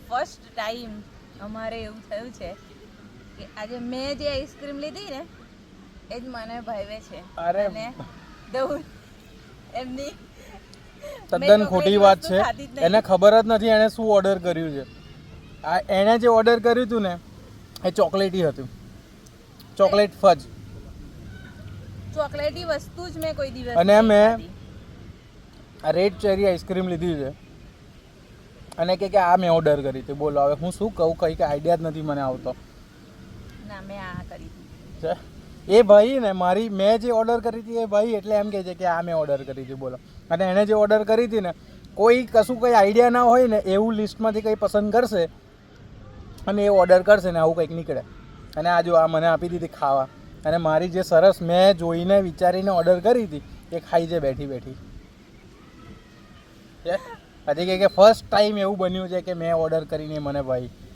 First time અમારે એવું થયું છે કે આજે મેં જે આઈસ્ક્રીમ લીધી ને એ જ મને ભાવે છે. અરે અને દઉં એમની તદ્દન ખોટી વાત છે. એને ખબર જ નથી એણે શું ઓર્ડર કર્યું છે. એણે જે ઓર્ડર કર્યું હતું ને એ ચોકલેટી હતું, ચોકલેટ ફજ. ચોકલેટી વસ્તુ જ મેં કોઈ દિવસ અને મેં રેડ ચેરી આઈસ્ક્રીમ લીધી છે અને કે આ મેં ઓર્ડર કરી હતી. બોલો હવે હું શું કહું, કંઈ આઈડિયા જ નથી મને આવતો. ના મેં આ કરી છે એ ભાઈ ને મેં જે ઓર્ડર કરી હતી એ ભાઈ એટલે એમ કહે છે કે આ મેં ઓર્ડર કરી હતી. બોલો. અને એણે જે ઓર્ડર કરી હતી ને કોઈ કશું કંઈ આઈડિયા ના હોય ને એવું લિસ્ટમાંથી કંઈ પસંદ કરશે અને એ ઓર્ડર કરશે ને આવું કંઈક નીકળે. અને આ જો આ મને આપી દીધી ખાવા અને મારી જે સરસ મેં જોઈને વિચારીને ઓર્ડર કરી હતી એ ખાઈ છે બેઠી બેઠી. હજી કે ફર્સ્ટ ટાઈમ એવું બન્યું છે કે મેં ઓર્ડર કરીને મને ભાઈ